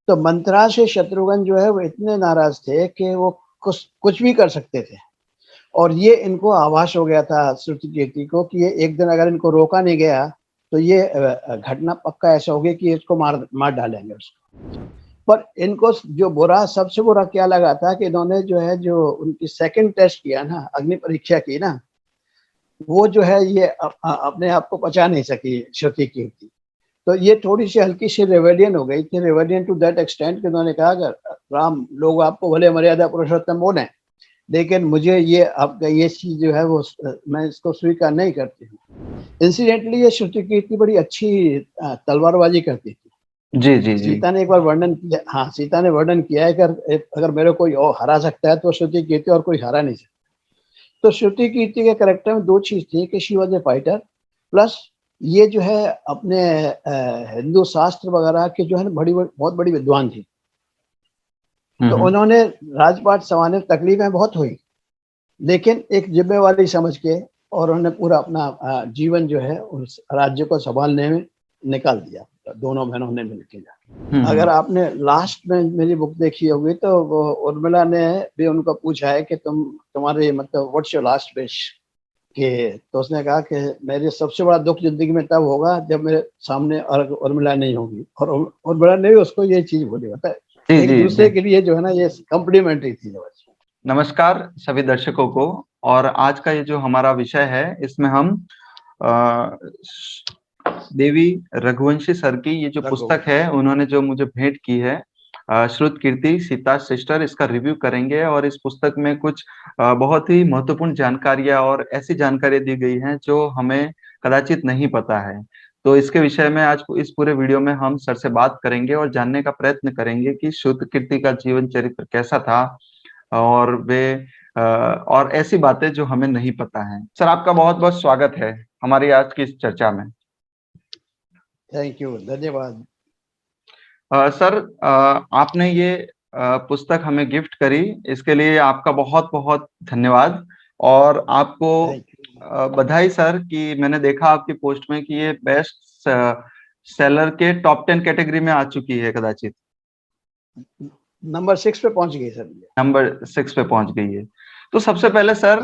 तो मंथरा से शत्रुघ्न जो है वो इतने नाराज थे कि वो कुछ कुछ भी कर सकते थे, और ये इनको आभास हो गया था श्रुतिकीर्ति को कि ये एक दिन अगर इनको रोका नहीं गया तो ये घटना पक्का ऐसा होगी कि इसको मार मार डालेंगे उसको। पर इनको जो बुरा, सबसे बुरा क्या लगा था कि इन्होंने जो है, जो उनकी सेकंड टेस्ट किया ना, अग्नि परीक्षा की ना, वो जो है ये अपने आप को पचा नहीं सकी श्रुतिकीर्ति। तो ये थोड़ी-सी हल्की-सी रिबेलियन हो गई थी, रिबेलियन टू दैट एक्सटेंट कि उन्होंने कहा कि राम, लोग आपको भले मर्यादा पुरुषोत्तम बोलें, लेकिन मुझे ये आपका ये चीज़ जो है वो मैं इसको स्वीकार नहीं करती हूँ। इंसिडेंटली ये श्रुतिकीर्ति बड़ी अच्छी तलवारबाज़ी करती थी। जी, जी, जी। सीता ने एक बार वर्णन किया, हाँ, सीता ने वर्णन किया है कि अगर मेरे को कोई और हरा सकता है तो श्रुतिकीर्ति, और कोई हरा नहीं सकता। तो श्रुतिकीर्ति के कैरेक्टर में 2 चीज़ थी कि she was a fighter, plus ये जो है अपने हिंदू शास्त्र वगैरह के जो है ना बहुत बड़ी विद्वान थी। तो उन्होंने राजपाट संभालने में तकलीफें बहुत हुई, लेकिन एक ज़िम्मेवारी समझ के और उन्होंने पूरा अपना जीवन जो है उस राज्य को संभालने में निकाल दिया, दोनों बहनों ने मिलके। अगर आपने लास्ट में मेरी बुक देखी होगी तो वो उर्मिला ने भी उनको पूछा है कि तुम्हारे मतलब व्हाट्स योर लास्ट विश, कि तो उसने कहा कि मेरे सबसे बड़ा दुख ज़िंदगी में तब होगा जब मेरे सामने उर्मिला नहीं होगी, और उर्मिला ने भी उसको ये चीज़ बोली। मतलब एक दूसरे के लिए जो है ना, ये कॉम्प्लीमेंट्री थी। नमस्कार सभी दर्शकों को। और आज का ये जो हमारा विषय है, इसमें हम देवी रघुवंशी सर की ये जो पुस्तक है, उन्होंने जो मुझे भेंट की है, श्रुतकीर्ति सीता सिस्टर, इसका रिव्यू करेंगे। और इस पुस्तक में कुछ बहुत ही महत्वपूर्ण जानकारियां और ऐसी जानकारियां दी गई हैं जो हमें कदाचित नहीं पता है। तो इसके विषय में आज इस पूरे वीडियो में हम सर से बात करेंगे और जानने का प्रयत्न करेंगे कि श्रुतकीर्ति का जीवन चरित्र कैसा था, और वे और ऐसी बातें जो हमें नहीं पता है। सर, आपका बहुत बहुत स्वागत है हमारी आज की इस चर्चा में। थैंक यू, धन्यवाद। सर, आपने ये पुस्तक हमें गिफ्ट करी, इसके लिए आपका बहुत बहुत धन्यवाद। और आपको बधाई सर कि मैंने देखा आपकी पोस्ट में कि ये बेस्ट सेलर के टॉप 10 कैटेगरी में आ चुकी है, कदाचित नंबर 6 पे पहुंच गई सर, नंबर 6 पे पहुंच गई है। तो सबसे पहले सर,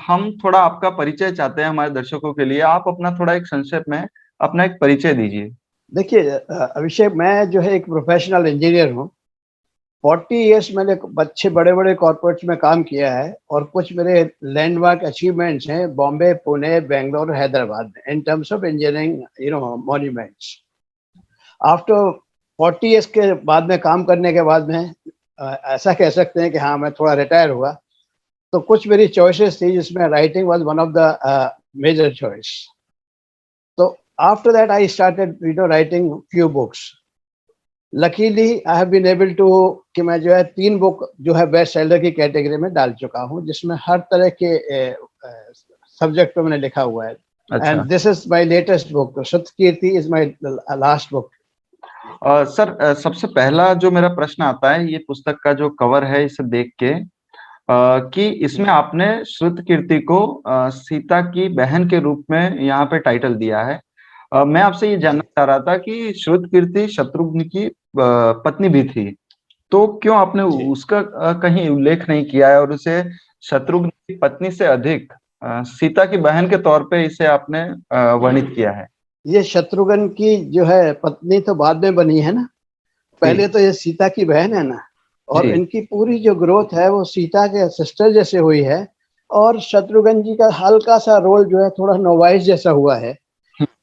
हम थोड़ा आपका परिचय चाहते हैं हमारे दर्शकों के लिए। आप अपना थोड़ा एक संक्षेप में अपना एक परिचय दीजिए। देखिए अभिषेक, मैं जो है एक प्रोफेशनल इंजीनियर हूँ। 40 इयर्स मैंने अच्छे बड़े-बड़े कॉर्पोरेट्स में काम किया है, और कुछ मेरे लैंडमार्क अचीवमेंट्स हैं बॉम्बे, पुणे, बेंगलोर, हैदराबाद में in terms of engineering monuments. After 40 years के बाद में काम करने के बाद में ऐसा कह सकते हैं कि हाँ, मैं थोड़ा रिटायर हुआ। तो कुछ मेरी चॉइसेस थी जिसमें writing was one of the major choice. तो after that I started writing few books. Luckily I have been able to कि मैं जो है 3 बुक जो है बेस्ट सेलर की कैटेगरी में डाल चुका हूँ, जिसमें हर तरह के सब्जेक्ट पे मैंने लिखा हुआ है। And this is my latest book, Shrutkirti is my last book. Sir, सबसे पहला जो मेरा प्रश्न आता है, ये पुस्तक का जो कवर है इसे देख के, कि इसमें आपने श्रुतकीर्ति को सीता की बहन के रूप में यहाँ पे टाइटल दिया है। मैं आपसे ये जानना चाह रहा था कि श्रुतकीर्ति शत्रुघ्न की पत्नी भी थी, तो क्यों आपने उसका कहीं उल्लेख नहीं किया है, और उसे शत्रुघ्न की पत्नी से अधिक सीता की बहन के तौर पे इसे आपने वर्णित किया है? ये शत्रुघ्न की जो है पत्नी तो बाद में बनी है ना, पहले तो ये सीता की बहन है ना, और इनकी पूरी जो ग्रोथ है वो सीता के सिस्टर जैसे हुई है, और शत्रुघ्न जी का हल्का सा रोल जो है थोड़ा नोवाइस जैसा हुआ है,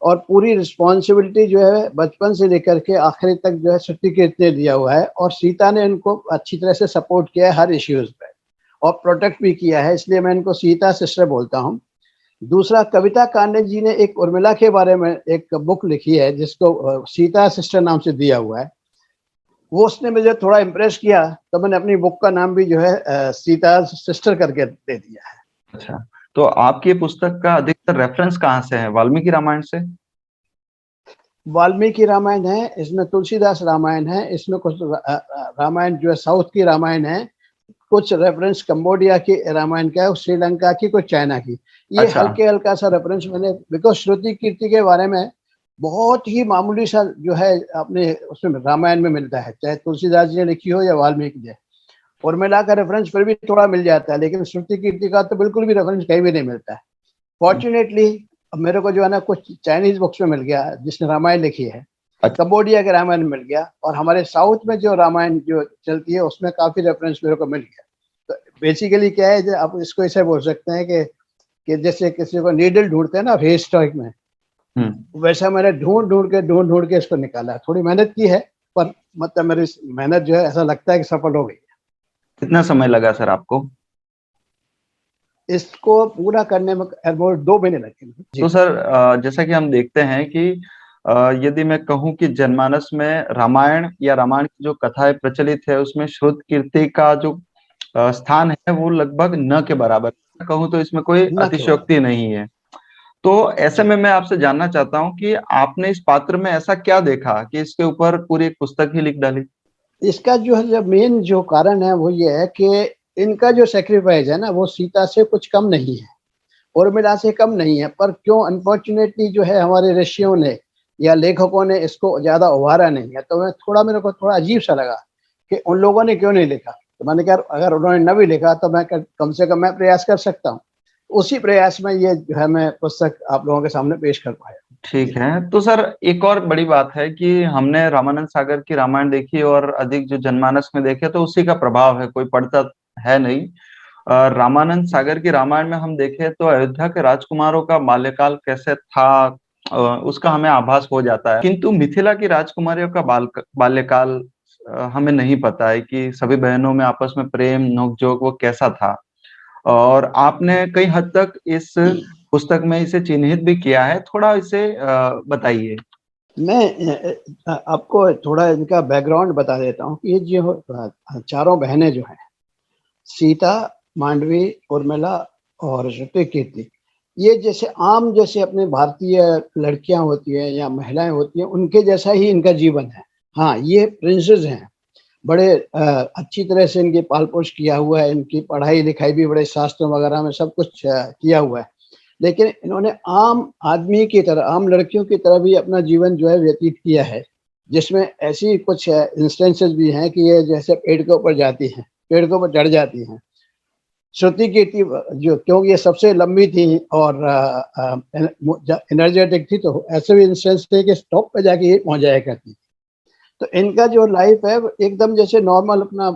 और पूरी रिस्पॉन्सिबिलिटी जो है बचपन से लेकर के आखिरी तक जो है श्रुतकीर्ति ने दिया हुआ है, और सीता ने इनको अच्छी तरह से सपोर्ट किया है हर इश्यूज पे, और प्रोटेक्ट भी किया है, इसलिए मैं इनको सीता सिस्टर बोलता हूँ। दूसरा, कविता कांडे जी ने एक उर्मिला के बारे में एक बुक लिखी है जिसको सीता सिस्टर नाम से दिया हुआ है। वो उसने मुझे थोड़ा इम्प्रेस किया, तो मैंने अपनी बुक का नाम भी जो है सीता सिस्टर करके दे दिया है। अच्छा, तो आपकी पुस्तक का अधिकतर रेफरेंस कहाँ से है? वाल्मीकि रामायण से? वाल्मीकि रामायण है, इसमें तुलसीदास रामायण है, इसमें कुछ रामायण जो है साउथ की रामायण है, कुछ रेफरेंस कंबोडिया की रामायण का है, श्रीलंका की, कुछ चाइना की। ये हल्के हल्का सा रेफरेंस मैंने, बिकॉज श्रुतकीर्ति के बारे में बहुत ही मामूली सा जो है अपने उसमें रामायण में मिलता है, चाहे तुलसीदास जी ने लिखी हो या वाल्मीकि जी। उर्मिला का रेफरेंस फिर भी थोड़ा मिल जाता है, लेकिन श्रुति कीर्ति का तो बिल्कुल भी रेफरेंस कहीं भी नहीं मिलता है। फॉर्चुनेटली अब मेरे को जो है ना कुछ चाइनीज बुक्स में मिल गया जिसने रामायण लिखी है, कंबोडिया के रामायण मिल गया, और हमारे साउथ में जो रामायण जो चलती है उसमें काफी रेफरेंस मेरे को मिल गया। तो बेसिकली क्या है, आप इसको ऐसे बोल सकते हैं कि जैसे किसी को नीडल ढूंढते हैं ना हिस्टोरिक में, वैसा मैंने ढूंढ के इसको निकाला। थोड़ी मेहनत की है, पर मतलब मेरी मेहनत जो है ऐसा लगता है कि सफल हो गई। कितना समय लगा सर आपको? इसको पूरा करने में अबाउट 2 महीने लगे जी। तो सर जैसा कि हम देखते हैं कि यदि मैं कहूँ कि जनमानस में रामायण या रामायण की जो कथाएं प्रचलित है उसमें श्रुत कीर्ति का जो स्थान है वो लगभग न के बराबर, कहूँ तो इसमें कोई न के बराबर अतिशयोक्ति नहीं है। तो ऐसे जी। में मैं आपसे जानना चाहता हूँ कि आपने इस पात्र में ऐसा क्या देखा कि इसके ऊपर पूरी एक पुस्तक ही लिख डाली? इसका जो है जब मेन जो कारण है वो ये है कि इनका जो सेक्रीफाइस है ना वो सीता से कुछ कम नहीं है, उर्मिला से कम नहीं है, पर क्यों अनफॉर्चुनेटली जो है हमारे ऋषियों ने या लेखकों ने इसको ज्यादा उभारा नहीं है। तो मेरे को थोड़ा अजीब सा लगा कि उन लोगों ने क्यों नहीं लिखा। तो मैंने कहा अगर उन्होंने न भी लिखा तो मैं कम से कम मैं प्रयास कर सकता हूँ। उसी प्रयास में ये जो है मैं पुस्तक आप लोगों के सामने पेश कर पाया। ठीक है। तो सर एक और बड़ी बात है कि हमने रामानंद सागर की रामायण देखी और अधिक जो जनमानस में देखे तो उसी का प्रभाव है, कोई पढ़ता है नहीं। रामानंद सागर की रामायण में हम देखें तो अयोध्या के राजकुमारों का बाल्यकाल कैसे था उसका हमें आभास हो जाता है, किंतु मिथिला की राजकुमारियों का बाल्यकाल हमें नहीं पता है कि सभी बहनों में आपस में प्रेम नोकझोंक वो कैसा था। और आपने कई हद तक इस पुस्तक में इसे चिन्हित भी किया है, थोड़ा इसे बताइए। मैं आपको थोड़ा इनका बैकग्राउंड बता देता हूँ कि ये जो चारों बहनें जो हैं, सीता, मांडवी, उर्मिला और श्रुति कीर्ति, ये जैसे आम जैसे अपने भारतीय लड़कियां होती हैं या महिलाएं होती हैं उनके जैसा ही इनका जीवन है। हाँ, ये प्रिंसेस हैं, बड़े अच्छी तरह से इनकी पाल पोष किया हुआ है, इनकी पढ़ाई लिखाई भी बड़े शास्त्रों वगैरह में सब कुछ किया हुआ है। लेकिन इन्होंने आम आदमी की तरह, आम लड़कियों की तरह भी अपना जीवन जो है व्यतीत किया है, जिसमें ऐसी कुछ इंस्टेंसेस भी हैं कि ये जैसे पेड़ के ऊपर जाती हैं, पेड़ के ऊपर चढ़ जाती हैं। श्रुति कीर्ति जो क्योंकि ये सबसे लंबी थी और एनर्जेटिक थी, तो ऐसे भी इंस्टेंस थे कि टॉप पे जाके ये पहुंच जाया करती। तो इनका जो लाइफ है वो एकदम जैसे नॉर्मल अपना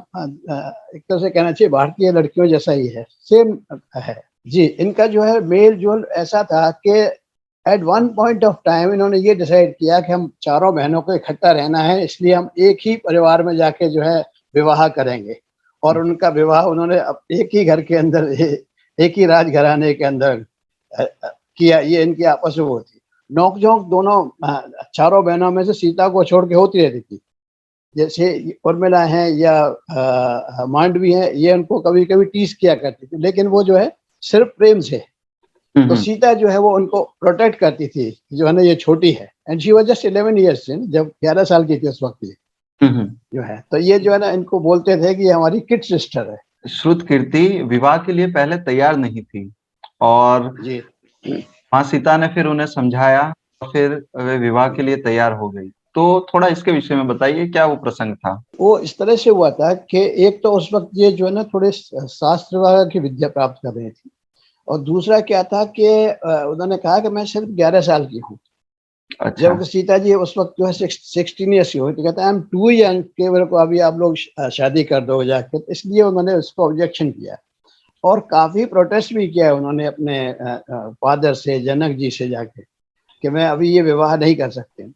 एक तरह से कहना चाहिए भारतीय लड़कियों जैसा ही है, सेम है जी। इनका जो है मेल जोल ऐसा था कि at one point of time इन्होंने ये डिसाइड किया कि हम चारों बहनों को इकट्ठा रहना है, इसलिए हम एक ही परिवार में जाके जो है विवाह करेंगे। और उनका विवाह उन्होंने एक ही घर के अंदर, एक ही राजघराने के अंदर किया। ये इनकी आपस में वो थी। नोक-झोंक दोनों चारों बहनों में से सीता को छोड़ के होती रहती थी। जैसे उर्मिला हैं या मांडवी हैं, ये उनको कभी-कभी टीज़ किया करती थी, लेकिन वो जो है सिर्फ़ प्रेम से। तो सीता जो है वो उनको प्रोटेक्ट करती थी, जो है ना ये छोटी है, and she was just 11 years, जब 11 साल की थी उस वक़्त ये जो है। तो ये जो है ना इनको बोलते थे कि ये हमारी किड सिस्टर है। श्रुत कीर्ति विवाह के लिए पहले तैयार नहीं थी और जी। माँ सीता ने फिर उन्हें समझाया और फिर वे विवाह के लिए तैयार हो गई। तो थोड़ा इसके विषय में बताइए, क्या वो प्रसंग था? वो इस तरह से हुआ था कि एक तो उस वक़्त ये जो है ना थोड़े शास्त्र वगैरह की विद्या प्राप्त कर रही थी, और दूसरा क्या था कि उन्होंने कहा कि मैं सिर्फ 11 साल की हूँ। अच्छा। जबकि सीता जी उस वक़्त जो है 16 ईयर्स की हुई, तो कहते हैं आई एम टू यंग कि मेरे को अभी आप लोग शादी कर दो जाके, तो इसलिए उन्होंने उसको ऑब्जेक्शन किया। और काफ़ी प्रोटेस्ट भी किया है उन्होंने अपने फादर से, जनक जी से जाके, कि मैं अभी ये विवाह नहीं कर सकते।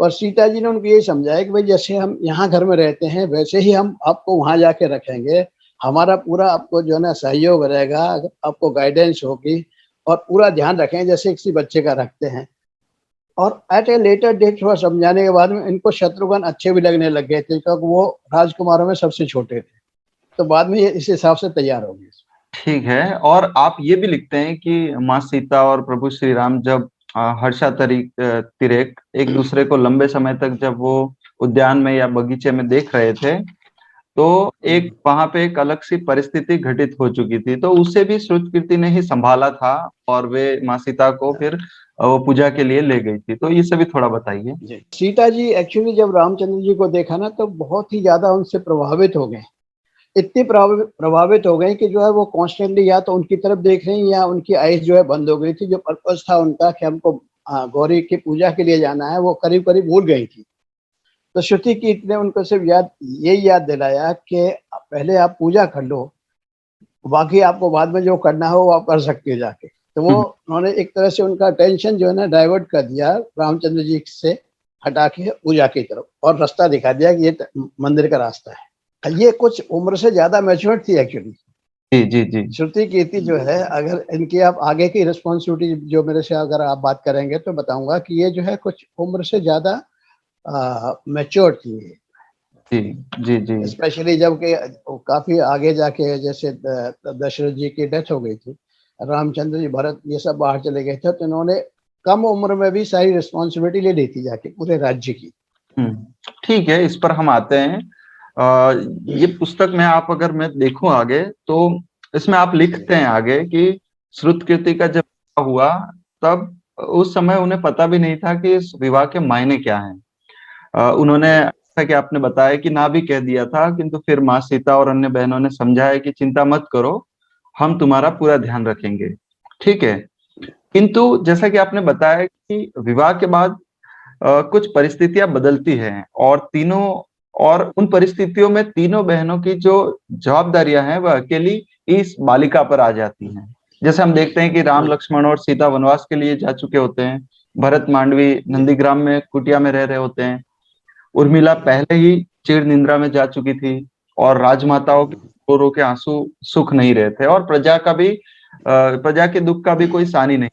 और सीता जी ने उनको यही समझाया कि भाई जैसे हम यहाँ घर में रहते हैं वैसे ही हम आपको वहाँ जाके रखेंगे। हमारा पूरा आपको जो है ना सहयोग रहेगा, आपको गाइडेंस होगी, और पूरा ध्यान रखेंगे जैसे किसी बच्चे का रखते हैं। और एट ए लेटर डेट थोड़ा समझाने के बाद में इनको शत्रुघ्न अच्छे भी लगने लग गए थे, क्योंकि वो राजकुमारों में सबसे छोटे थे। तो बाद में ये इस हिसाब से तैयार हो गए। ठीक है। और आप ये भी लिखते हैं कि माँ सीता और प्रभु श्री राम जब तिरेक एक दूसरे को लंबे समय तक जब वो उद्यान में या बगीचे में देख रहे थे, तो एक वहाँ पे एक अलग सी परिस्थिति घटित हो चुकी थी। तो उसे भी श्रुत कीर्ति ने ही संभाला था और वे माँ सीता को फिर वो पूजा के लिए ले गई थी, तो ये सभी थोड़ा बताइए। जी, सीता जी एक्चुअली जब रामचंद्र जी को देखा ना तो बहुत ही ज्यादा उनसे प्रभावित हो गए। इतनी प्रभावित हो गए कि जो है वो कॉन्स्टेंटली या तो उनकी तरफ देख रही या उनकी आईज जो है बंद हो गई थी। जो पर्पस था उनका कि हमको गौरी की पूजा के लिए जाना है, वो करीब करीब भूल गई थी। तो श्रुति कीर्ति ने उनको सिर्फ यही याद दिलाया कि पहले आप पूजा कर लो, बाकी आपको बाद में जो करना हो वो आप कर सकते हो जाके। तो वो उन्होंने एक तरह से उनका टेंशन जो है ना डाइवर्ट कर दिया रामचंद्र जी से, हटा के पूजा की तरफ, और रास्ता दिखा दिया कि ये मंदिर का रास्ता है। ये कुछ उम्र से ज्यादा मैच्योर थी एक्चुअली। जी जी जी। श्रुति कीर्ति जो है, अगर इनकी आप आगे की रिस्पॉन्सिबिलिटी जो मेरे से अगर आप बात करेंगे तो बताऊंगा कि ये जो है कुछ उम्र से ज्यादा मैच्योर थी। जी जी जी। स्पेशली जब कि काफी आगे जाके जैसे दशरथ जी की डेथ हो गई थी, रामचंद्र जी, भरत ये सब बाहर चले गए थे, तो इन्होंने कम उम्र में भी सारी रिस्पॉन्सिबिलिटी ले ली थी जाके पूरे राज्य की। ठीक है, इस पर हम आते हैं। ये पुस्तक में आप अगर मैं देखूं आगे तो इसमें आप लिखते हैं आगे कि श्रुत कीर्ति का जब विवाह हुआ तब उस समय उन्हें पता भी नहीं था कि इस विवाह के मायने क्या हैं। उन्होंने, जैसा कि आपने बताया, कि ना भी कह दिया था, किंतु फिर माँ सीता और अन्य बहनों ने समझाया कि चिंता मत करो, हम तुम्हारा पूरा ध्यान रखेंगे। ठीक है, किंतु जैसा कि आपने बताया कि विवाह के बाद कुछ परिस्थितियां बदलती हैं और उन परिस्थितियों में तीनों बहनों की जो जवाबदारियां हैं वह अकेली इस बालिका पर आ जाती हैं। जैसे हम देखते हैं कि राम, लक्ष्मण और सीता वनवास के लिए जा चुके होते हैं, भरत मांडवी नंदीग्राम में कुटिया में रह रहे होते हैं, उर्मिला पहले ही चिर निद्रा में जा चुकी थी, और राजमाताओं के रो रो के आंसू सुख नहीं रहे थे, और प्रजा के दुख का भी कोई सानी नहीं।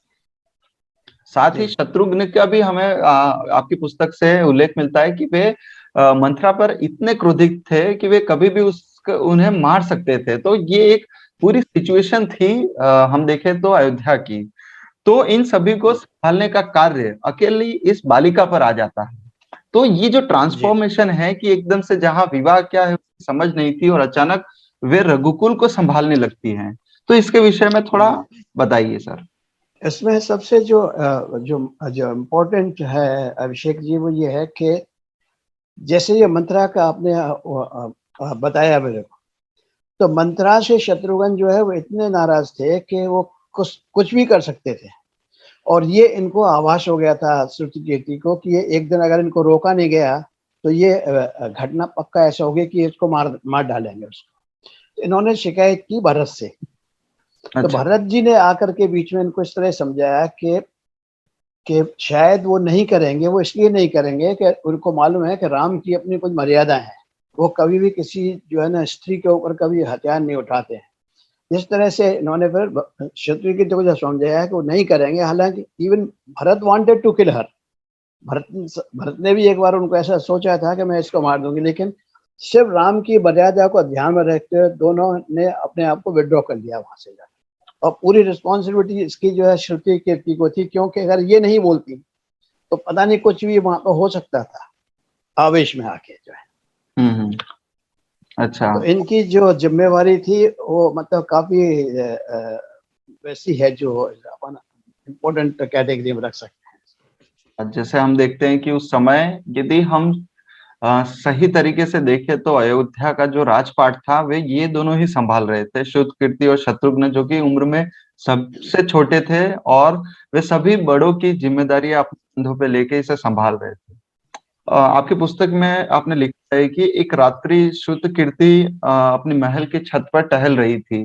साथ ही शत्रुघ्न का भी हमें आपकी पुस्तक से उल्लेख मिलता है कि वे मंथरा पर इतने क्रोधित थे कि वे कभी भी उन्हें मार सकते थे। तो ये एक पूरी सिचुएशन थी, हम देखें तो अयोध्या की। तो इन सभी को संभालने का कार्य अकेली इस बालिका पर आ जाता है। तो ये जो ट्रांसफॉर्मेशन है कि एकदम से जहां विवाह क्या है समझ नहीं थी और अचानक वे रघुकुल को संभालने लगती हैं, तो इसके विषय में थोड़ा बताइए सर। इसमें सबसे जो जो जो इम्पोर्टेंट है अभिषेक जी, वो ये है कि जैसे ये मंत्रा का आपने बताया मेरे को, तो मंत्रा से शत्रुघ्न जो है वो इतने नाराज थे कि वो कुछ भी कर सकते थे। और ये इनको आभास हो गया था श्रुति कीर्ति को कि ये एक दिन अगर इनको रोका नहीं गया तो ये घटना पक्का ऐसा होगी कि इसको मार डालेंगे उसको। तो इन्होंने शिकायत की भरत से। तो अच्छा। भरत जी ने आकर के बीच में इनको इस तरह समझाया कि शायद वो नहीं करेंगे, वो इसलिए नहीं करेंगे कि उनको मालूम है कि राम की अपनी कुछ मर्यादा है, वो कभी भी किसी जो है ना स्त्री के ऊपर कभी हथियार नहीं उठाते हैं। इस तरह से इन्होंने फिर शत्रु की तो समझाया कि वो नहीं करेंगे। हालांकि even Bharat wanted to kill her, Bharat ने भी एक बार उनको ऐसा सोचा था कि मैं इसको मार दूंगी, लेकिन सिर्फ राम की मर्यादा को ध्यान में रखते हुए दोनों ने अपने आप को विड्रॉ कर लिया वहां से जाकर। और पूरी रिस्पॉन्सिबिलिटी इसकी जो है श्रुति कीर्ति को थी, क्योंकि अगर ये नहीं बोलती तो पता नहीं कुछ भी वहां पर हो सकता था आवेश में आके जो है। अच्छा। तो इनकी जो जिम्मेवारी थी वो मतलब काफी वैसी है जो अपन इम्पोर्टेंट कैटेगरी में रख सकते हैं। जैसे हम देखते हैं कि उस समय यदि हम सही तरीके से देखें तो अयोध्या का जो राजपाट था वे ये दोनों ही संभाल रहे थे, श्रुतकीर्ति और शत्रुघ्न, जो कि उम्र में सबसे छोटे थे, और वे सभी बड़ों की जिम्मेदारी अपने कंधों पे लेके इसे संभाल रहे थे। आपकी पुस्तक में आपने लिखा है कि एक रात्रि श्रुतकीर्ति अपने महल के छत पर टहल रही थी,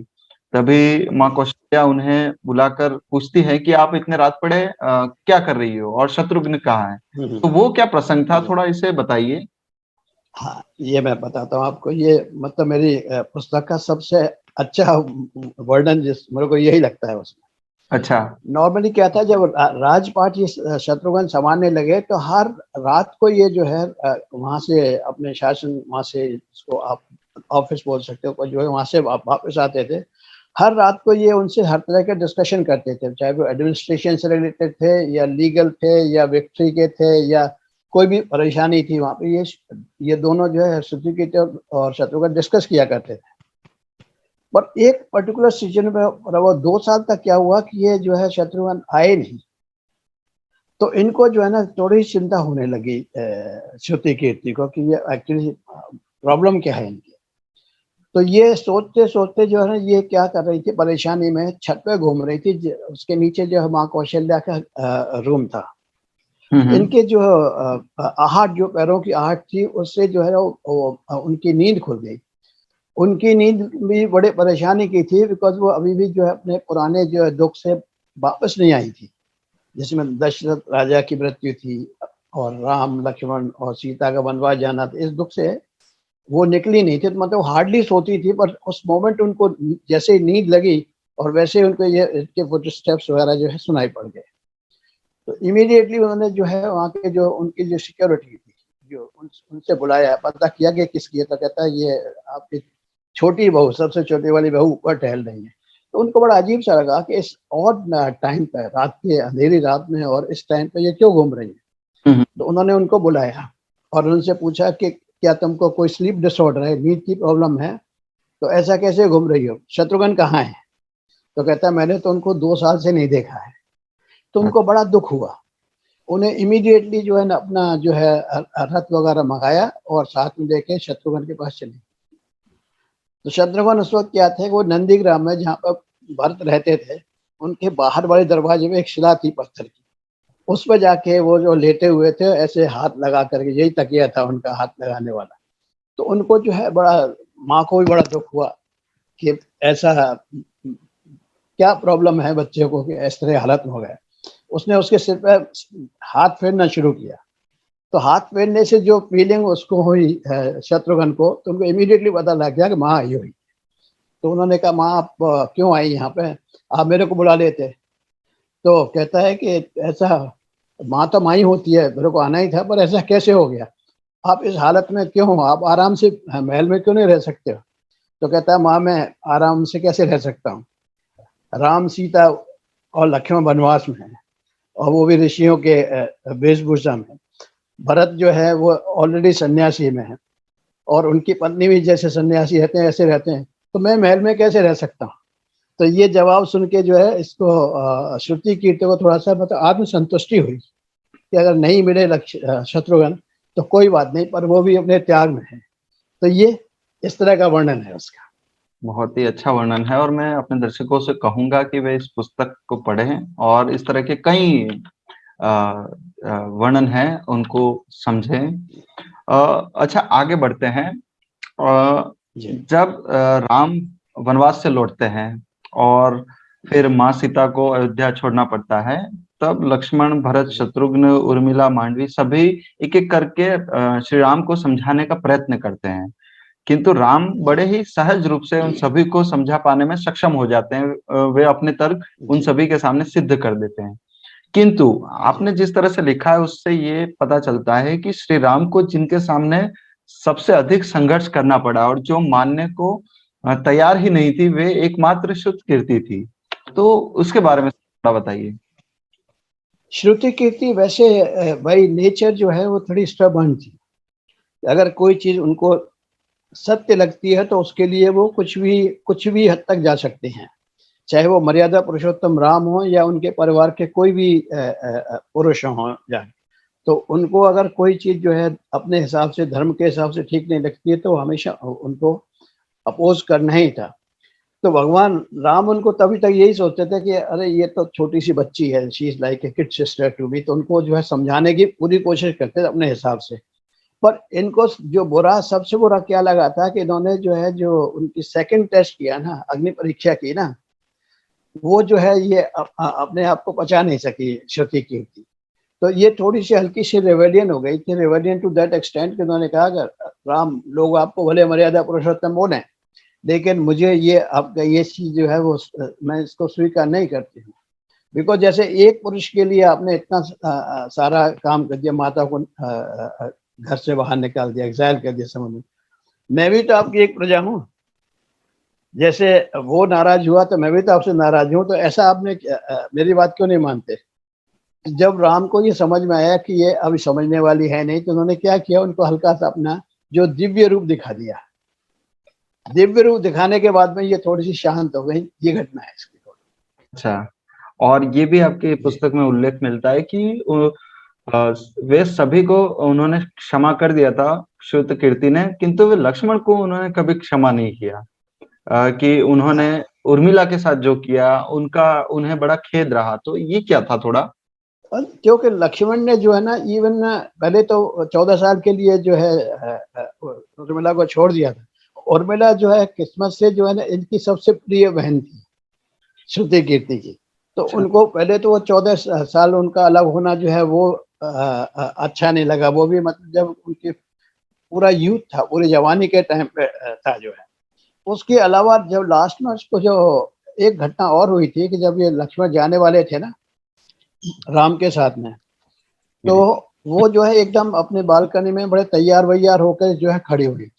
तभी माँ कौशल्या उन्हें बुलाकर पूछती है कि आप इतने रात पड़े क्या कर रही हो, और शत्रुघ्न कहाँ है। तो वो क्या प्रसंग था, थोड़ा इसे बताइए। हाँ, ये मैं बताता हूँ आपको। ये मतलब मेरी पुस्तक का सबसे अच्छा वर्णन जिस मेरे को यही लगता है उसमें। अच्छा। नॉर्मली क्या था, जब राजपाट ये शत्रुघ्न संभालने लगे तो हर रात को ये जो है वहां से अपने शासन, वहां से इसको आप ऑफिस बोल सकते हो, जो है वहां से वापस आते थे। हर रात को ये उनसे हर तरह के डिस्कशन करते थे, चाहे वो एडमिनिस्ट्रेशन से रिलेटेड थे या लीगल थे या विक्ट्री के थे या कोई भी परेशानी थी वहां पे, ये दोनों जो है श्रुति और शत्रुघ्न डिस्कस किया करते थे। पर एक पर्टिकुलर सीजन में वो 2 साल तक क्या हुआ कि ये जो है शत्रुघ्न आए नहीं। तो इनको जो है ना थोड़ी चिंता होने लगी श्रुति कीर्ति को कि ये एक्चुअली प्रॉब्लम क्या है इनकी। तो ये सोचते सोचते जो है ना ये क्या कर रही थी, परेशानी में छत पे घूम रही थी, उसके नीचे जो है माँ कौशल्या का रूम था। इनके जो आहट, जो पैरों की आहट थी, उससे जो है वो उनकी नींद खुल गई। उनकी नींद भी बड़े परेशानी की थी, बिकॉज वो अभी भी जो है अपने पुराने जो है दुख से वापस नहीं आई थी, जिसमें दशरथ राजा की मृत्यु थी और राम लक्ष्मण और सीता का वनवास जाना था। इस दुख से वो निकली नहीं थी, मतलब हार्डली सोती थी, पर उस मोमेंट उनको जैसे नींद लगी और वैसे उनको ये इसके फुटस्टेप्स वगैरह जो है सुनाई पड़ गए। तो इमीडिएटली उन्होंने जो है वहाँ के जो उनकी जो सिक्योरिटी थी, जो उनसे बुलाया, पता किया कि किसकी है। तो कहता है ये आपकी छोटी बहू, सबसे छोटी वाली बहू ऊपर टहल रही है। तो उनको बड़ा अजीब सा लगा कि इस ऑड टाइम पे, रात के अंधेरी रात में और इस टाइम पे ये क्यों घूम रही है। तो उन्होंने उनको बुलाया और उनसे पूछा कि क्या तुमको कोई स्लीप डिसऑर्डर है, नींद की प्रॉब्लम है, तो ऐसा कैसे घूम रही हो, शत्रुघ्न कहाँ है। तो कहता है मैंने तो उनको 2 साल से नहीं देखा है। तो उनको बड़ा दुख हुआ। उन्हें इमीडिएटली जो है ना अपना जो है रथ वगैरह मंगाया और साथ में लेके शत्रुघ्न के पास चले। तो शत्रुघ्न उस वक्त क्या थे, वो नंदीग्राम में जहाँ पर भरत रहते थे, उनके बाहर वाले दरवाजे में एक शिला थी पत्थर की, उस पर जाके वो जो लेटे हुए थे ऐसे हाथ लगा करके, यही तकिया था उनका हाथ लगाने वाला। तो उनको जो है बड़ा, माँ को भी बड़ा दुख हुआ कि ऐसा क्या प्रॉब्लम है बच्चे को कि इस तरह हालत हो गए। उसने उसके सिर पे हाथ फेरना शुरू किया। तो हाथ फेरने से जो फीलिंग उसको हुई शत्रुघ्न को, तो उनको इमीडिएटली पता लग गया कि माँ आई हुई। तो उन्होंने कहा माँ आप क्यों आई यहाँ पे, आप मेरे को बुला लेते। तो कहता है कि ऐसा, माँ तो माँ ही होती है, मेरे को आना ही था, पर ऐसा कैसे हो गया, आप इस हालत में क्यों हो, आप आराम से महल में क्यों नहीं रह सकते हो। तो कहता है माँ मैं आराम से कैसे रह सकता हूँ, राम सीता और लक्ष्मण वनवास में है, और वो भी ऋषियों के वेशभूषा में। भरत जो है वो ऑलरेडी सन्यासी में है, और उनकी पत्नी भी जैसे सन्यासी रहते हैं ऐसे रहते हैं, तो मैं महल में कैसे रह सकता हूँ। तो ये जवाब सुन के जो है इसको श्रुति कीर्ति को थोड़ा सा मतलब आत्मसंतुष्टि हुई कि अगर नहीं मिले शत्रुघ्न तो कोई बात नहीं, पर वो भी अपने त्याग में है। तो ये इस तरह का वर्णन है उसका। बहुत ही अच्छा वर्णन है और मैं अपने दर्शकों से कहूंगा कि वे इस पुस्तक को पढ़ें और इस तरह के कई वर्णन है उनको समझें। अच्छा आगे बढ़ते हैं। जब राम वनवास से लौटते हैं और फिर माँ सीता को अयोध्या छोड़ना पड़ता है, तब लक्ष्मण, भरत, शत्रुघ्न, उर्मिला, मांडवी सभी एक एक करके श्री राम को समझाने का प्रयत्न करते हैं, किंतु राम बड़े ही सहज रूप से उन सभी को समझा पाने में सक्षम हो जाते हैं। वे अपने तर्क उन सभी के सामने सिद्ध कर देते हैं। किंतु आपने जिस तरह से लिखा है उससे ये पता चलता है कि श्री राम को जिनके सामने सबसे अधिक संघर्ष करना पड़ा और जो मानने को तैयार ही नहीं थी, वे एकमात्र श्रुत कीर्ति थी। तो उसके बारे में थोड़ा बताइए। श्रुति कीर्ति वैसे भाई नेचर जो है वो थोड़ी स्टबर्न थी। अगर कोई चीज उनको सत्य लगती है तो उसके लिए वो कुछ भी हद तक जा सकते हैं, चाहे वो मर्यादा पुरुषोत्तम राम हो या उनके परिवार के कोई भी पुरुष हो जाए। तो उनको अगर कोई चीज जो है अपने हिसाब से, धर्म के हिसाब से ठीक नहीं लगती है, तो हमेशा उनको अपोज करना ही था। तो भगवान राम उनको तभी तक यही सोचते थे कि अरे ये तो छोटी सी बच्ची है, she is like a kid sister to me. तो उनको जो है समझाने की पूरी कोशिश करते थे अपने हिसाब से। पर इनको जो बुरा, सबसे बुरा क्या लगा था कि इन्होंने जो है, जो उनकी सेकंड टेस्ट किया ना, अग्नि परीक्षा की ना, वो जो है ये अपने आप को पचा नहीं सकी श्रुति कीर्ति। तो ये थोड़ी सी हल्की सी रेवेलियन हो गई थी, रेवेलियन टू दैट एक्सटेंट कि उन्होंने कहा कि राम, लोग आपको भले मर्यादा पुरुषोत्तम बोले, लेकिन मुझे ये आपका ये चीज जो है वो मैं इसको स्वीकार नहीं करती हूँ। बिकॉज जैसे एक पुरुष के लिए आपने इतना सारा काम कर दिया, माता को घर से बाहर निकाल दिया, एग्जाइल कर दिया समुद्र में, मैं भी तो आपकी एक प्रजा हूँ, जैसे वो नाराज हुआ तो मैं भी तो आपसे नाराज हूँ। तो ऐसा आपने मेरी बात क्यों नहीं मानते। जब राम को ये समझ में आया कि ये अभी समझने वाली है नहीं, तो उन्होंने क्या किया, उनको हल्का सा अपना जो दिव्य रूप दिखा दिया। दिव्य रूप दिखाने के बाद में ये थोड़ी सी शांत हो गई। ये घटना है इसकी। अच्छा, और ये भी आपके पुस्तक में उल्लेख मिलता है कि वे सभी को उन्होंने क्षमा कर दिया था श्रुतकीर्ति ने, किंतु वे लक्ष्मण को उन्होंने कभी क्षमा नहीं किया। कि उन्होंने हाँ, उर्मिला के साथ जो किया उनका उन्हें बड़ा खेद रहा, तो ये क्या था थोड़ा? और क्योंकि लक्ष्मण ने जो है ना, इवन पहले तो 14 साल के लिए जो है उर्मिला को छोड़ दिया था। उर्मिला जो है किस्मत से जो है ना इनकी सबसे प्रिय बहन थी, श्रुति कीर्ति की। तो अच्छा, उनको पहले तो वो 14 साल उनका अलग होना जो है वो अच्छा नहीं लगा। वो भी मतलब जब उनके पूरा यूथ था, पूरी जवानी के टाइम पे था जो है। उसके अलावा जब लास्ट में उसको जो एक घटना और हुई थी कि जब ये लक्ष्मण जाने वाले थे ना राम के साथ में, तो जी, वो जो है एकदम अपने बालकनी में बड़े तैयार वैयार होकर जो है खड़ी हुई।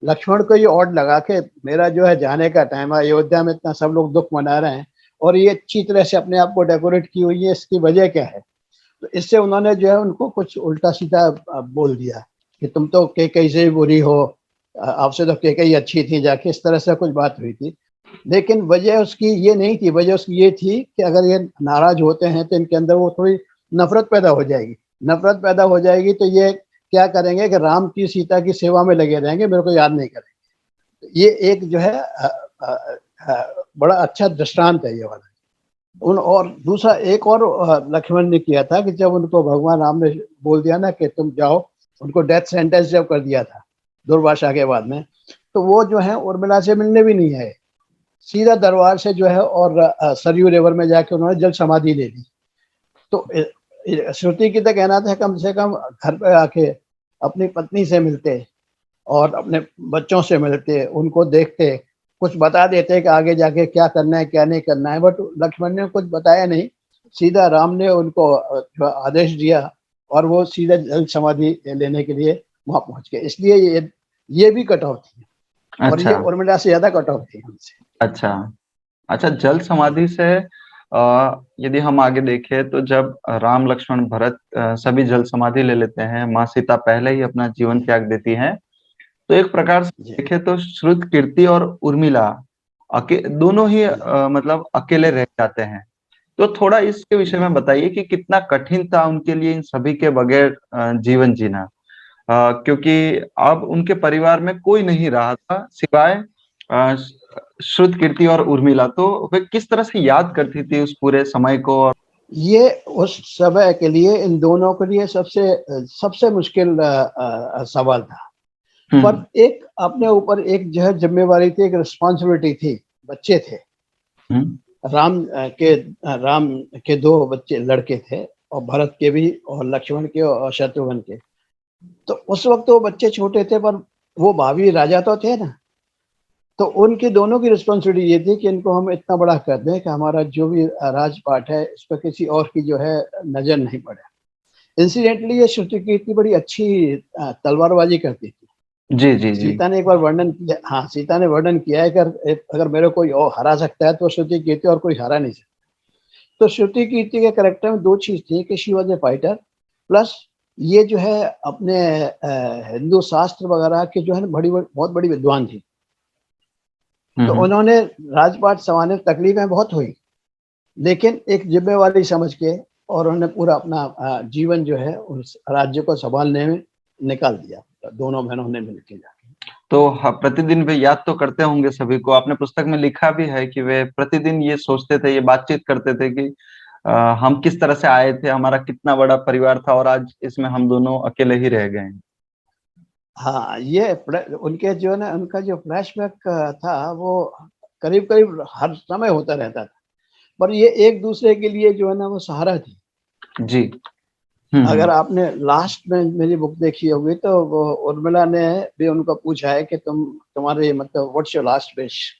लक्ष्मण को ये ओड लगा के मेरा जो है जाने का टाइम है, अयोध्या में इतना सब लोग दुख मना रहे हैं और ये अच्छी तरह से अपने आप को डेकोरेट की हुई है, इसकी वजह क्या है? तो इससे उन्होंने जो है उनको कुछ उल्टा सीधा बोल दिया कि तुम तो कैकई से बुरी हो, आपसे तो कैकई अच्छी थी जाके, इस तरह से कुछ बात हुई थी। लेकिन वजह उसकी ये नहीं थी, वजह उसकी ये थी कि अगर ये नाराज होते हैं तो इनके अंदर वो थोड़ी नफरत पैदा हो जाएगी। नफरत पैदा हो जाएगी तो ये क्या करेंगे कि राम की सीता की सेवा में लगे रहेंगे, मेरे को याद नहीं करेंगे। ये एक जो है बड़ा अच्छा दृष्टांत है ये वाला। उन और दूसरा एक और लक्ष्मण ने किया था कि जब उनको भगवान राम ने बोल दिया ना कि तुम जाओ, उनको डेथ सेंटेंस जब कर दिया था दुर्वासा के बाद में, तो वो जो है उर्मिला से मिलने भी नहीं आए, सीधा दरबार से जो है और सरयू रिवर में जाके उन्होंने जल समाधि ले ली। तो श्रुति की तो कहना था कम से कम घर पे आके अपनी पत्नी से मिलते और अपने बच्चों से मिलते, उनको देखते, कुछ बता देते कि आगे जाके क्या करना है क्या नहीं करना है। बट लक्ष्मण ने कुछ बताया नहीं, सीधा राम ने उनको जो आदेश दिया और वो सीधा जल समाधि लेने के लिए वहां पहुंच गए। इसलिए ये भी कट ऑफ थी और ये अच्छा, उर्मिला से ज्यादा कट ऑफ थी हमसे। अच्छा। अच्छा, जल समाधि से यदि हम आगे देखें तो जब राम, लक्ष्मण, भरत सभी जल समाधि ले लेते हैं, माँ सीता पहले ही अपना जीवन त्याग देती हैं, तो एक प्रकार से जी देखें तो श्रुत कीर्ति और उर्मिला दोनों ही जी मतलब अकेले रह जाते हैं। तो थोड़ा इसके विषय जी में बताइए कि कितना कठिन था उनके लिए इन सभी के बगैर जीवन जीना। क्योंकि अब उनके परिवार में कोई नहीं रहा था सिवाय श्रुत कीर्ति और उर्मिला, तो वे किस तरह से याद करती थी उस पूरे समय को? और ये उस समय के लिए इन दोनों के लिए सबसे सबसे मुश्किल सवाल था। पर हम्म, एक अपने ऊपर एक जो है जिम्मेवारी थी, एक रिस्पॉन्सिबिलिटी थी। बच्चे थे हम्म, राम के दो बच्चे लड़के थे और भरत के भी और लक्ष्मण के और शत्रुघ्न के। तो उस वक्त वो बच्चे छोटे थे पर वो भावी राजा तो थे ना। तो उनकी दोनों की रिस्पॉन्सिबिलिटी ये थी कि इनको हम इतना बड़ा कर दें कि हमारा जो भी राजपाट है इस पर किसी और की जो है नजर नहीं पड़े। इंसिडेंटली ये श्रुतिकीर्ति बड़ी अच्छी तलवारबाजी करती थी। जी, जी, जी। सीता ने एक बार वर्णन किया, हाँ सीता ने वर्णन किया है कि अगर मेरे कोई और हरा सकता है तो श्रुति कीर्ति, और कोई हरा नहीं सकता। तो श्रुति कीर्ति के करेक्टर में दो चीज थी कि she was A fighter, plus ये जो है अपने हिंदू शास्त्र वगैरह के जो है बड़ी बहुत बड़ी विद्वान थी। हम्म, तो उन्होंने राजपाट संभालने में तकलीफें बहुत हुई, लेकिन एक जिम्मेवारी समझ के और उन्होंने पूरा अपना जीवन जो है उस राज्य को संभालने में निकाल दिया, दोनों बहनों ने मिलकर जाके। तो प्रतिदिन वे याद तो करते होंगे सभी को। आपने पुस्तक में लिखा भी है कि वे प्रतिदिन ये सोचते थे, ये बातचीत करते थे कि हम किस तरह से आए थे, हमारा कितना बड़ा परिवार था और आज इसमें हम दोनों अकेले ही रह गए हैं। हाँ, ये उनके जो है ना उनका जो फ्लैशबैक था वो करीब करीब हर समय होता रहता था। पर ये एक दूसरे के लिए जो है ना वो सहारा थी। जी। हम्म, अगर आपने लास्ट में मेरी बुक देखी होगी तो वो उर्मिला ने भी उनको पूछा है कि तुम्हारे मतलब व्हाट्स योर लास्ट विश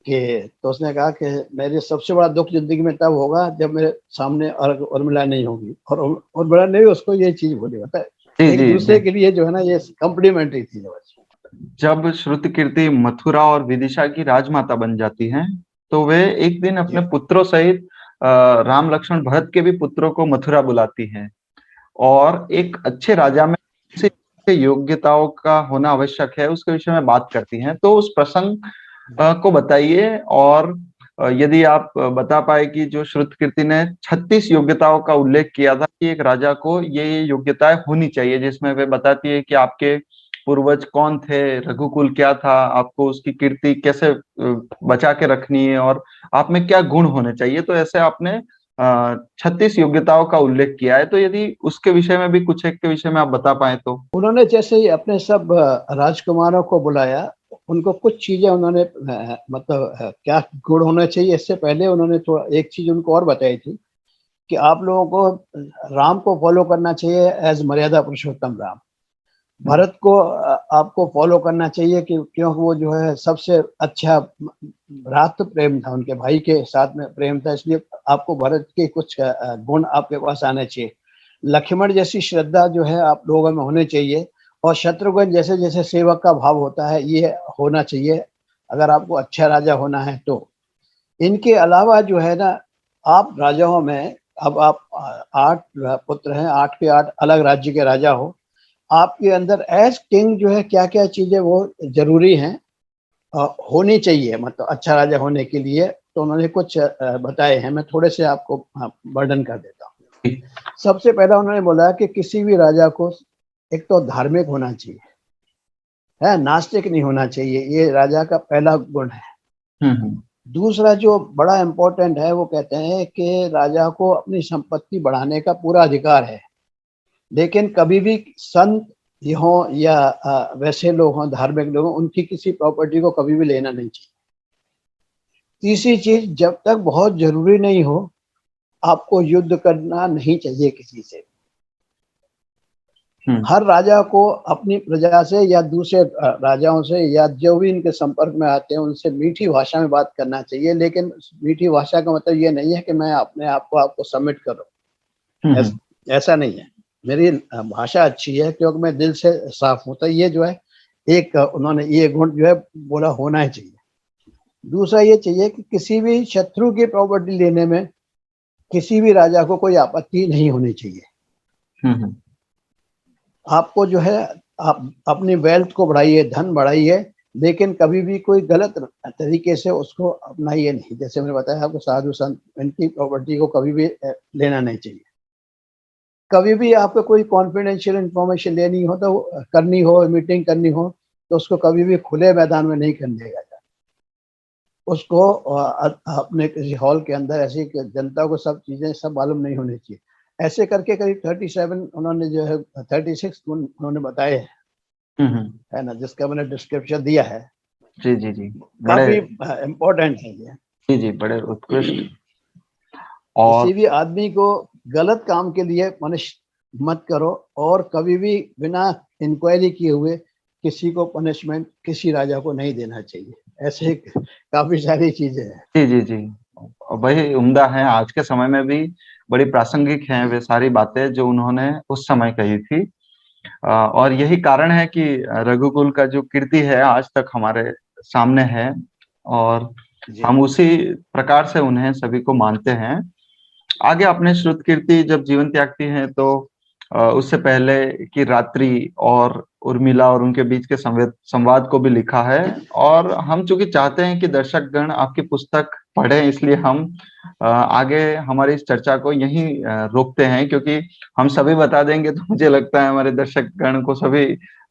के, तो उसने कहा कि मेरे सबसे बड़ा दुख जिंदगी में तब होगा जब मेरे सामने उर्मिला नहीं होगी। और उर्मिला ने भी उसको ये चीज बोली। मतलब जी, एक जी, दूसरे जी। के लिए जो है ना ये कम्प्लीमेंट्री थी जो। जब श्रुतकीर्ति मथुरा और विदिशा की राजमाता बन जाती हैं, तो वे एक दिन अपने जी पुत्रों सहित राम, लक्ष्मण, भरत के भी पुत्रों को मथुरा बुलाती हैं और एक अच्छे राजा में से योग्यताओं का होना आवश्यक है उसके विषय में बात करती हैं। तो उस प्रसंग को बताइए और यदि आप बता पाए कि जो श्रुतकीर्ति ने 36 योग्यताओं का उल्लेख किया था कि एक राजा को ये योग्यताएं होनी चाहिए, जिसमें वे बताती है कि आपके पूर्वज कौन थे, रघुकुल क्या था, आपको उसकी कीर्ति कैसे बचा के रखनी है और आप में क्या गुण होने चाहिए। तो ऐसे आपने 36 योग्यताओं का उल्लेख किया है, तो यदि उसके विषय में भी कुछ एक के विषय में आप बता पाए तो। उन्होंने जैसे ही अपने सब राजकुमारों को बुलाया, उनको कुछ चीजें उन्होंने मतलब क्या गुण होना चाहिए, इससे पहले उन्होंने थोड़ा एक चीज उनको और बताई थी कि आप लोगों को राम को फॉलो करना चाहिए एज मर्यादा पुरुषोत्तम राम। भरत को आपको फॉलो करना चाहिए कि क्योंकि वो जो है सबसे अच्छा भ्रातृ प्रेम था, उनके भाई के साथ में प्रेम था, इसलिए आपको भरत के कुछ गुण आपके पास आने चाहिए। लक्ष्मण जैसी श्रद्धा जो है आप लोगों में होनी चाहिए, और शत्रुघ्न जैसे जैसे सेवक का भाव होता है ये होना चाहिए अगर आपको अच्छा राजा होना है तो। इनके अलावा जो है ना, आप राजाओं में अब आप 8 पुत्र हैं, 8 के 8 अलग राज्य के राजा हो, आपके अंदर एज किंग जो है क्या क्या चीजें वो जरूरी हैं होनी चाहिए, मतलब अच्छा राजा होने के लिए। तो उन्होंने कुछ बताए हैं, मैं थोड़े से आपको वर्णन कर देता हूँ। सबसे पहला उन्होंने बोला कि किसी भी राजा को एक तो धार्मिक होना चाहिए, है, नास्तिक नहीं होना चाहिए, ये राजा का पहला गुण है। दूसरा जो बड़ा इम्पोर्टेंट है, वो कहते हैं कि राजा को अपनी संपत्ति बढ़ाने का पूरा अधिकार है, लेकिन कभी भी संत हों या वैसे लोग हों, धार्मिक लोग हों, उनकी किसी प्रॉपर्टी को कभी भी लेना नहीं चाहिए। तीसरी चीज, जब तक बहुत जरूरी नहीं हो आपको युद्ध करना नहीं चाहिए किसी से। हर राजा को अपनी प्रजा से या दूसरे राजाओं से या जो भी इनके संपर्क में आते हैं उनसे मीठी भाषा में बात करना चाहिए, लेकिन मीठी भाषा का मतलब ये नहीं है कि मैं अपने आप को आपको सबमिट करूं, ऐसा नहीं है। मेरी भाषा अच्छी है क्योंकि मैं दिल से साफ हूं। तो ये जो है एक उन्होंने ये गुण जो है बोला होना ही चाहिए। दूसरा ये चाहिए कि किसी भी शत्रु की प्रॉपर्टी लेने में किसी भी राजा को कोई आपत्ति नहीं होनी चाहिए। आपको जो है आप अपनी वेल्थ को बढ़ाइए, धन बढ़ाइए, लेकिन कभी भी कोई गलत तरीके से उसको अपनाइए नहीं। जैसे मैंने बताया आपको, साधु संत इनकी प्रॉपर्टी को कभी भी लेना नहीं चाहिए। कभी भी आपको कोई कॉन्फिडेंशियल इंफॉर्मेशन लेनी हो तो करनी हो, मीटिंग करनी हो, तो उसको कभी भी खुले मैदान में नहीं करने देगा जाता। उसको अपने किसी हॉल के अंदर ऐसी जनता को सब चीजें सब मालूम नहीं होनी चाहिए। ऐसे करके करीब 37 उन्होंने जो है 36 उन्होंने बताए हैं, है ना, जिसका मैंने डिस्क्रिप्शन दिया है। जी जी जी, काफी इम्पोर्टेंट है ये। जी जी, बड़े उत्कृष्ट। और किसी भी आदमी को गलत काम के लिए पनिश मत करो, और कभी भी बिना इंक्वायरी किए हुए किसी को पनिशमेंट किसी राजा को नहीं देना चाहिए। ऐसे काफी सारी चीजें हैं। जी जी जी, वही उम्दा है, आज के समय में भी बड़ी प्रासंगिक हैं वे सारी बातें जो उन्होंने उस समय कही थी। और यही कारण है कि रघुकुल का जो कीर्ति है आज तक हमारे सामने है, और हम उसी प्रकार से उन्हें सभी को मानते हैं। आगे आपने श्रुतकीर्ति जब जीवन त्यागती हैं तो उससे पहले की रात्रि और उर्मिला और उनके बीच के संवाद को भी लिखा है। और हम चूंकि चाहते हैं कि दर्शक गण आपकी पुस्तक पढ़ें, इसलिए हम आगे हमारी इस चर्चा को यहीं रोकते हैं, क्योंकि हम सभी बता देंगे तो मुझे लगता है हमारे दर्शक गण को सभी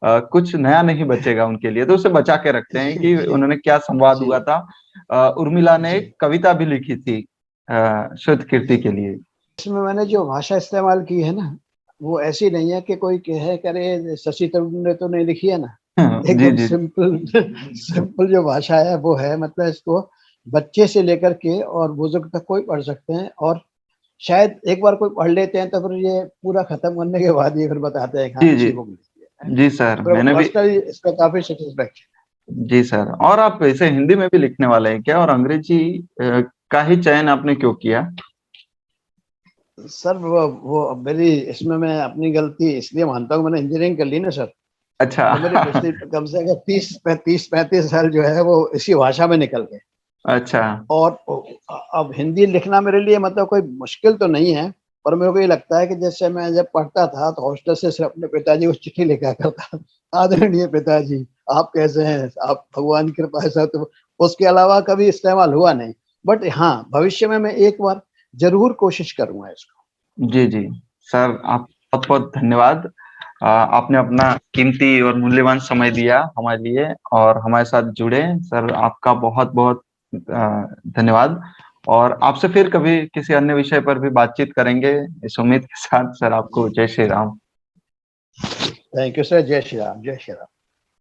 कुछ नया नहीं बचेगा उनके लिए, तो उसे बचा के रखते हैं कि उन्होंने क्या संवाद हुआ था। उर्मिला ने एक कविता भी लिखी थी श्रुतकीर्ति के लिए। इसमें मैंने जो भाषा इस्तेमाल की है ना, वो ऐसी नहीं है कि कोई कहे करे शशि तरूर ने तो नहीं लिखी है ना। एकदम सिंपल जो भाषा है वो है, मतलब इसको बच्चे से लेकर के और बुजुर्ग तक कोई पढ़ सकते हैं। और शायद एक बार कोई पढ़ लेते हैं तो फिर ये पूरा खत्म करने के बाद ये फिर बताते हैं जी जी जी सर, मैंने भी इसका काफी सेटिस्फैक्शन। जी सर। और आप इसे हिंदी में भी लिखने वाले हैं क्या, और अंग्रेजी का ही चयन आपने क्यों किया? सर वो मेरी इसमें मैं अपनी गलती इसलिए मानता हूँ, मैंने इंजीनियरिंग कर ली ना सर। अच्छा। तो मेरी पिछली कम से कम 30-35 साल जो है वो इसी भाषा में निकल गए। अच्छा। और अब हिंदी लिखना मेरे लिए मतलब कोई मुश्किल तो नहीं है, पर मेरे को ये लगता है कि जैसे मैं जब पढ़ता था तो हॉस्टल से सिर्फ अपने पिताजी को चिट्ठी लिखा करता, आदरणीय पिताजी आप कैसे हैं, आप भगवान की कृपा है सर। तो उसके अलावा कभी इस्तेमाल हुआ नहीं। बट हाँ, भविष्य में मैं एक बार जरूर कोशिश करूंगा इसको। जी, जी। सर, आप बहुत-बहुत धन्यवाद। आपने अपना कीमती और मूल्यवान समय दिया हमारे लिए और हमारे साथ जुड़े। सर, आपका बहुत-बहुत धन्यवाद और आपसे फिर कभी किसी अन्य विषय पर भी बातचीत करेंगे, इस उम्मीद के साथ। सर, आपको जय Shri Ram. Thank you sir. जय श्री राम, जय श्री राम।